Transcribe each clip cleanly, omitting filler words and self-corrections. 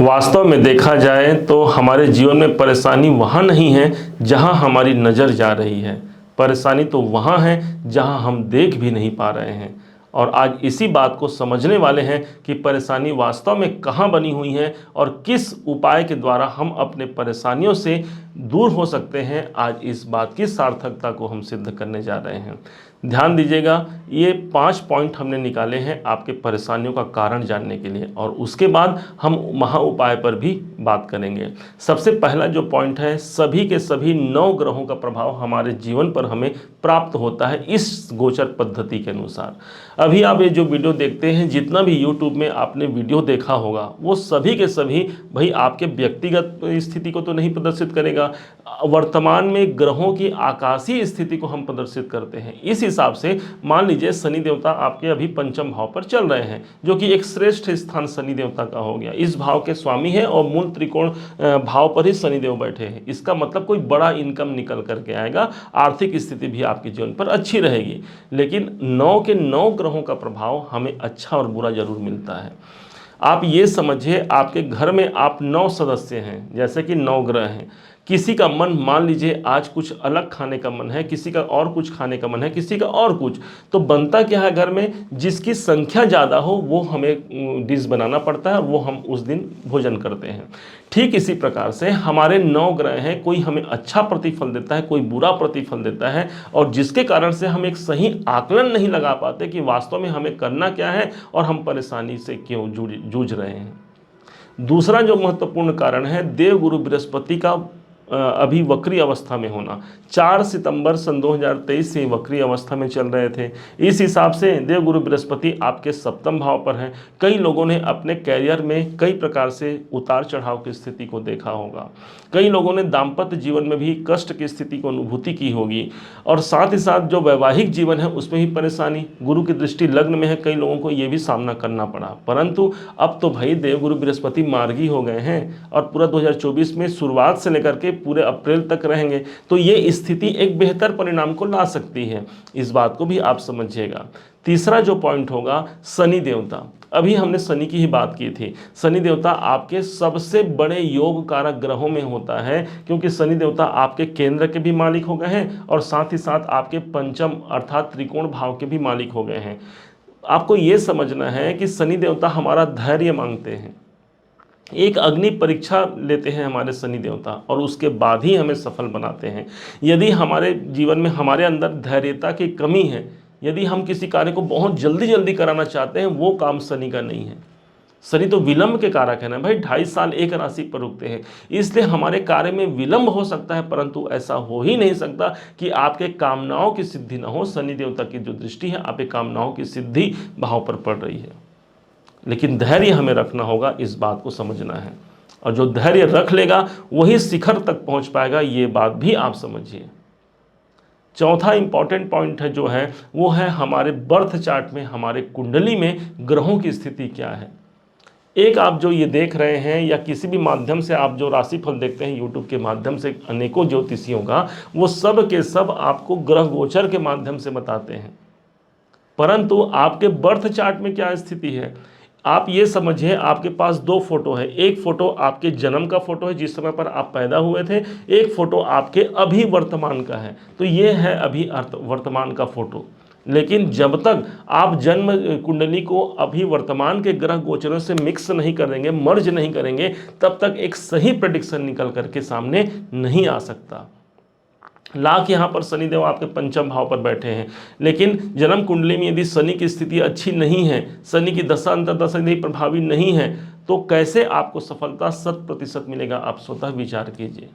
वास्तव में देखा जाए तो हमारे जीवन में परेशानी वहाँ नहीं है जहाँ हमारी नज़र जा रही है। परेशानी तो वहाँ है जहाँ हम देख भी नहीं पा रहे हैं। और आज इसी बात को समझने वाले हैं कि परेशानी वास्तव में कहाँ बनी हुई है और किस उपाय के द्वारा हम अपने परेशानियों से दूर हो सकते हैं। आज इस बात की सार्थकता को हम सिद्ध करने जा रहे हैं। ध्यान दीजिएगा, ये 5 पॉइंट हमने निकाले हैं आपके परेशानियों का कारण जानने के लिए, और उसके बाद हम महा उपाय पर भी बात करेंगे। सबसे पहला जो पॉइंट है, सभी के सभी 9 ग्रहों का प्रभाव हमारे जीवन पर हमें प्राप्त होता है इस गोचर पद्धति के अनुसार। अभी आप ये जो वीडियो देखते हैं, जितना भी यूट्यूब में आपने वीडियो देखा होगा, वो सभी के सभी भाई आपके व्यक्तिगत स्थिति को तो नहीं प्रदर्शित करेगा। वर्तमान में ग्रहों की आकाशीय स्थिति को हम प्रदर्शित करते हैं। इस हिसाब से मान लीजिए शनि देवता आपके अभी पंचम भाव पर चल रहे हैं, जो कि एक श्रेष्ठ स्थान शनि देवता का हो गया। इस भाव के स्वामी है और मूल त्रिकोण भाव पर ही शनि देव बैठे हैं। इसका मतलब कोई बड़ा इनकम निकल करके आएगा, आर्थिक स्थिति भी आपके जीवन पर अच्छी रहेगी। लेकिन 9 के 9 ग्रहों का प्रभाव हमें अच्छा और बुरा जरूर मिलता है। आप ये समझिए, आपके घर में आप 9 सदस्य हैं, जैसे कि 9 ग्रह हैं। किसी का मन, मान लीजिए आज कुछ अलग खाने का मन है, किसी का और कुछ खाने का मन है, किसी का और कुछ, तो बनता क्या है, घर में जिसकी संख्या ज़्यादा हो वो हमें डिश बनाना पड़ता है, वो हम उस दिन भोजन करते हैं। ठीक इसी प्रकार से हमारे 9 ग्रह हैं, कोई हमें अच्छा प्रतिफल देता है, कोई बुरा प्रतिफल देता है, और जिसके कारण से हम एक सही आकलन नहीं लगा पाते कि वास्तव में हमें करना क्या है और हम परेशानी से क्यों जूझ रहे हैं। दूसरा जो महत्वपूर्ण कारण है, देवगुरु बृहस्पति का अभी वक्री अवस्था में होना। 4 सितंबर सन 2023 से वक्री अवस्था में चल रहे थे। इस हिसाब से देवगुरु बृहस्पति आपके सप्तम भाव पर हैं। कई लोगों ने अपने कैरियर में कई प्रकार से उतार चढ़ाव की स्थिति को देखा होगा। कई लोगों ने दाम्पत्य जीवन में भी कष्ट की स्थिति को अनुभूति की होगी, और साथ ही साथ जो वैवाहिक जीवन है उसमें भी परेशानी। गुरु की दृष्टि लग्न में है, कई लोगों को ये भी सामना करना पड़ा। परंतु अब तो भाई देवगुरु बृहस्पति मार्गी हो गए हैं, और पूरा 2024 में शुरुआत से लेकर के पूरे अप्रैल तक रहेंगे, तो ये स्थिति एक बेहतर परिणाम को ला सकती है। इस बात को भी आप समझिएगा। तीसरा जो पॉइंट होगा, शनि देवता। अभी हमने शनि की ही बात की थी। शनि देवता आपके सबसे बड़े योग कारक ग्रहों में होता है, क्योंकि शनि देवता आपके केंद्र के भी मालिक हो गए हैं और साथ ही साथ आपके पंचम अर्थात त्रिकोण भाव के भी मालिक हो गए हैं। आपको ये समझना है कि शनि देवता हमारा धैर्य मांगते हैं। एक अग्नि परीक्षा लेते हैं हमारे शनि देवता, और उसके बाद ही हमें सफल बनाते हैं। यदि हमारे जीवन में हमारे अंदर धैर्यता की कमी है, यदि हम किसी कार्य को बहुत जल्दी जल्दी कराना चाहते हैं, वो काम शनि का नहीं है। शनि तो विलंब के कारक है ना भाई, 2.5 साल एक राशि पर रुकते हैं, इसलिए हमारे कार्य में विलंब हो सकता है, परंतु ऐसा हो ही नहीं सकता कि आपके कामनाओं की सिद्धि न हो। शनि देवता की जो दृष्टि है आपके कामनाओं की सिद्धि भाव पर पड़ रही है। लेकिन धैर्य हमें रखना होगा, इस बात को समझना है, और जो धैर्य रख लेगा वही शिखर तक पहुंच पाएगा, ये बात भी आप समझिए। चौथा इंपॉर्टेंट पॉइंट है जो है, वो है हमारे बर्थ चार्ट में, हमारे कुंडली में ग्रहों की स्थिति क्या है। एक आप जो ये देख रहे हैं, या किसी भी माध्यम से आप जो राशिफल देखते हैं यूट्यूब के माध्यम से अनेकों ज्योतिषियों का, वो सब के सब आपको ग्रह गोचर के माध्यम से बताते हैं। परंतु आपके बर्थ चार्ट में क्या स्थिति है, आप ये समझिए, आपके पास 2 फोटो है। एक फोटो आपके जन्म का फोटो है, जिस समय पर आप पैदा हुए थे। एक फोटो आपके अभी वर्तमान का है। तो ये है अभी वर्तमान का फोटो। लेकिन जब तक आप जन्म कुंडली को अभी वर्तमान के ग्रह गोचरों से मिक्स नहीं करेंगे, मर्ज नहीं करेंगे, तब तक एक सही प्रेडिक्शन निकल करके सामने नहीं आ सकता। लाख यहाँ पर शनिदेव आपके पंचम भाव पर बैठे हैं, लेकिन जन्म कुंडली में यदि शनि की स्थिति अच्छी नहीं है, शनि की दशा अंतर्दशा यदि प्रभावी नहीं है, तो कैसे आपको सफलता 100% मिलेगा, आप स्वतः विचार कीजिए।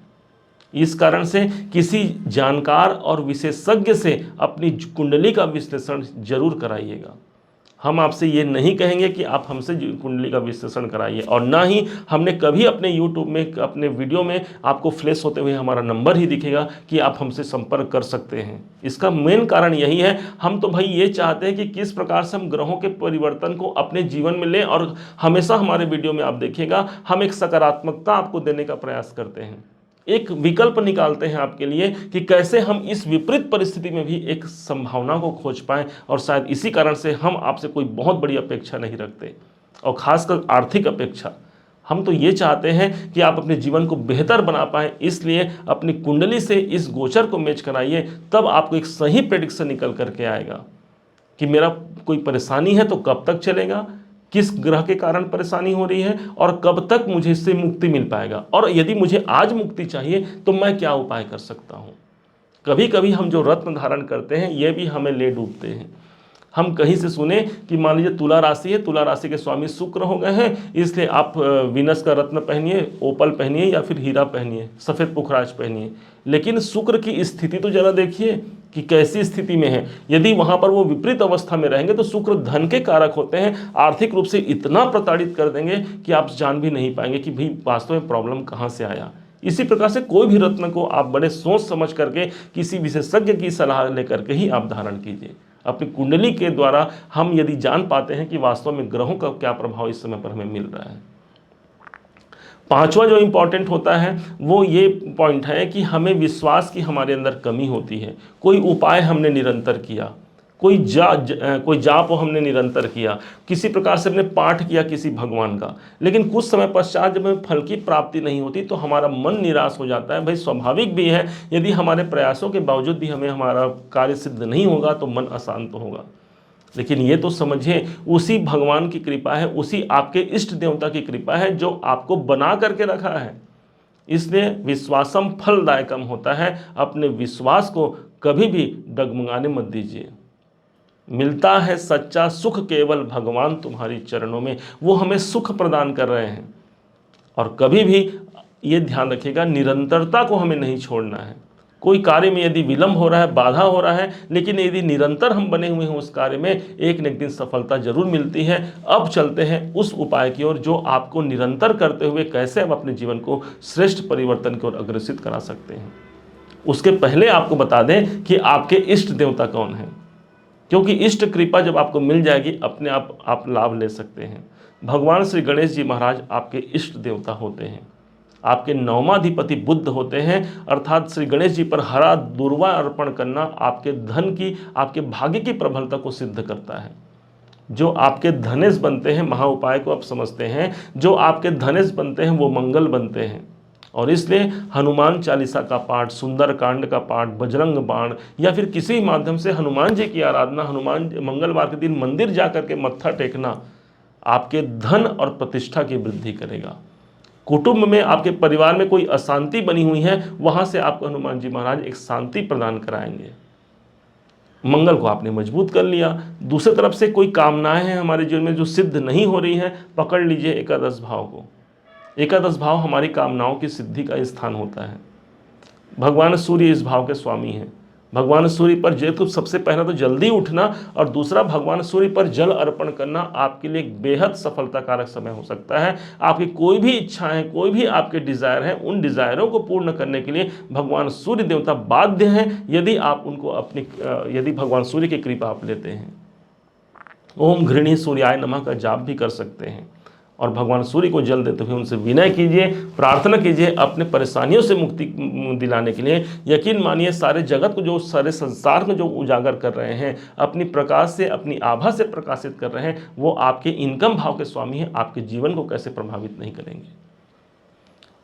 इस कारण से किसी जानकार और विशेषज्ञ से अपनी कुंडली का विश्लेषण जरूर कराइएगा। हम आपसे ये नहीं कहेंगे कि आप हमसे कुंडली का विश्लेषण कराइए, और ना ही हमने कभी अपने YouTube में अपने वीडियो में आपको फ्लैश होते हुए हमारा नंबर ही दिखेगा कि आप हमसे संपर्क कर सकते हैं। इसका मेन कारण यही है, हम तो भाई ये चाहते हैं कि किस प्रकार से हम ग्रहों के परिवर्तन को अपने जीवन में लें, और हमेशा हमारे वीडियो में आप देखिएगा हम एक सकारात्मकता आपको देने का प्रयास करते हैं, एक विकल्प निकालते हैं आपके लिए कि कैसे हम इस विपरीत परिस्थिति में भी एक संभावना को खोज पाएं। और शायद इसी कारण से हम आपसे कोई बहुत बड़ी अपेक्षा नहीं रखते, और खासकर आर्थिक अपेक्षा। हम तो ये चाहते हैं कि आप अपने जीवन को बेहतर बना पाएं, इसलिए अपनी कुंडली से इस गोचर को मैच कराइए, तब आपको एक सही प्रेडिक्शन निकल करके आएगा कि मेरा कोई परेशानी है तो कब तक चलेगा, किस ग्रह के कारण परेशानी हो रही है और कब तक मुझे इससे मुक्ति मिल पाएगा, और यदि मुझे आज मुक्ति चाहिए तो मैं क्या उपाय कर सकता हूँ। कभी कभी हम जो रत्न धारण करते हैं ये भी हमें ले डूबते हैं। हम कहीं से सुने कि मान लीजिए तुला राशि है, तुला राशि के स्वामी शुक्र हो गए हैं, इसलिए आप वीनस का रत्न पहनिए, ओपल पहनिए या फिर हीरा पहनिए, सफ़ेद पुखराज पहनिए। लेकिन शुक्र की स्थिति तो जरा देखिए कि कैसी स्थिति में है। यदि वहाँ पर वो विपरीत अवस्था में रहेंगे तो शुक्र धन के कारक होते हैं, आर्थिक रूप से इतना प्रताड़ित कर देंगे कि आप जान भी नहीं पाएंगे कि भाई वास्तव में प्रॉब्लम कहाँ से आया। इसी प्रकार से कोई भी रत्न को आप बड़े सोच समझ करके किसी विशेषज्ञ की सलाह लेकर के ही आप धारण कीजिए। अपनी कुंडली के द्वारा हम यदि जान पाते हैं कि वास्तव में ग्रहों का क्या प्रभाव इस समय पर हमें मिल रहा है। पांचवा जो इंपॉर्टेंट होता है वो ये पॉइंट है कि हमें विश्वास की हमारे अंदर कमी होती है। कोई उपाय हमने निरंतर किया, कोई जाप हमने निरंतर किया, किसी प्रकार से हमने पाठ किया किसी भगवान का, लेकिन कुछ समय पश्चात जब हमें फल की प्राप्ति नहीं होती तो हमारा मन निराश हो जाता है। भाई स्वाभाविक भी है, यदि हमारे प्रयासों के बावजूद भी हमें हमारा कार्य सिद्ध नहीं होगा तो मन अशांत होगा। लेकिन ये तो समझिए उसी भगवान की कृपा है, उसी आपके इष्ट देवता की कृपा है जो आपको बना करके रखा है। इसलिए विश्वासम फलदायकम होता है। अपने विश्वास को कभी भी डगमगाने मत दीजिए। मिलता है सच्चा सुख केवल भगवान तुम्हारी चरणों में, वो हमें सुख प्रदान कर रहे हैं। और कभी भी ये ध्यान रखिएगा, निरंतरता को हमें नहीं छोड़ना है। कोई कार्य में यदि विलंब हो रहा है, बाधा हो रहा है, लेकिन यदि निरंतर हम बने हुए हैं उस कार्य में, एक न एक दिन सफलता जरूर मिलती है। अब चलते हैं उस उपाय की ओर जो आपको निरंतर करते हुए कैसे आप अपने जीवन को श्रेष्ठ परिवर्तन की ओर अग्रसित करा सकते हैं। उसके पहले आपको बता दें कि आपके इष्ट देवता कौन है, क्योंकि इष्ट कृपा जब आपको मिल जाएगी अपने आप लाभ ले सकते हैं। भगवान श्री गणेश जी महाराज आपके इष्ट देवता होते हैं। आपके नवमाधिपति बुध होते हैं, अर्थात श्री गणेश जी पर हरा दुर्वा अर्पण करना आपके धन की, आपके भाग्य की प्रबलता को सिद्ध करता है। जो आपके धनेश बनते हैं, महा उपाय को आप समझते हैं, जो आपके धनेश बनते हैं वो मंगल बनते हैं। और इसलिए हनुमान चालीसा का पाठ, सुंदर कांड का पाठ, बजरंग बाण या फिर किसी माध्यम से हनुमान जी की आराधना, हनुमान मंगलवार के दिन मंदिर जा करके मत्था टेकना आपके धन और प्रतिष्ठा की वृद्धि करेगा। कुटुंब में, आपके परिवार में कोई अशांति बनी हुई है, वहां से आपको हनुमान जी महाराज एक शांति प्रदान कराएंगे। मंगल को आपने मजबूत कर लिया। दूसरी तरफ से कोई कामनाएं हैं हमारे जीवन में जो सिद्ध नहीं हो रही हैं, पकड़ लीजिए एकादश भाव को। एकादश भाव हमारी कामनाओं की सिद्धि का स्थान होता है। भगवान सूर्य इस भाव के स्वामी हैं। भगवान सूर्य पर तो सबसे पहला तो जल्दी उठना और दूसरा भगवान सूर्य पर जल अर्पण करना आपके लिए एक बेहद सफलता कारक समय हो सकता है। आपकी कोई भी इच्छाएं, कोई भी आपके डिज़ायर हैं, उन डिज़ायरों को पूर्ण करने के लिए भगवान सूर्य देवता बाध्य हैं, यदि आप उनको यदि भगवान सूर्य की कृपा आप लेते हैं। ओम घृणी सूर्याय नमः का जाप भी कर सकते हैं और भगवान सूर्य को जल देते हुए उनसे विनय कीजिए, प्रार्थना कीजिए अपने परेशानियों से मुक्ति दिलाने के लिए। यकीन मानिए सारे जगत को, जो सारे संसार में जो उजागर कर रहे हैं, अपनी प्रकाश से, अपनी आभा से प्रकाशित कर रहे हैं, वो आपके इनकम भाव के स्वामी हैं। आपके जीवन को कैसे प्रभावित नहीं करेंगे।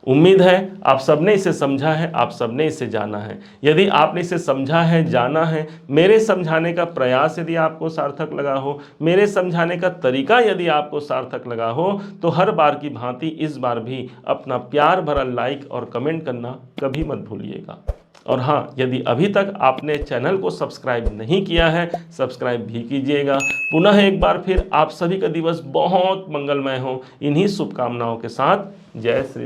उम्मीद है आप सबने इसे समझा है, आप सबने इसे जाना है। यदि आपने इसे समझा है, जाना है, मेरे समझाने का प्रयास यदि आपको सार्थक लगा हो, मेरे समझाने का तरीका यदि आपको सार्थक लगा हो, तो हर बार की भांति इस बार भी अपना प्यार भरा लाइक और कमेंट करना कभी मत भूलिएगा। और हाँ, यदि अभी तक आपने चैनल को सब्सक्राइब नहीं किया है, सब्सक्राइब भी कीजिएगा। पुनः एक बार फिर आप सभी का दिवस बहुत मंगलमय हो, इन्हीं शुभकामनाओं के साथ। जय श्री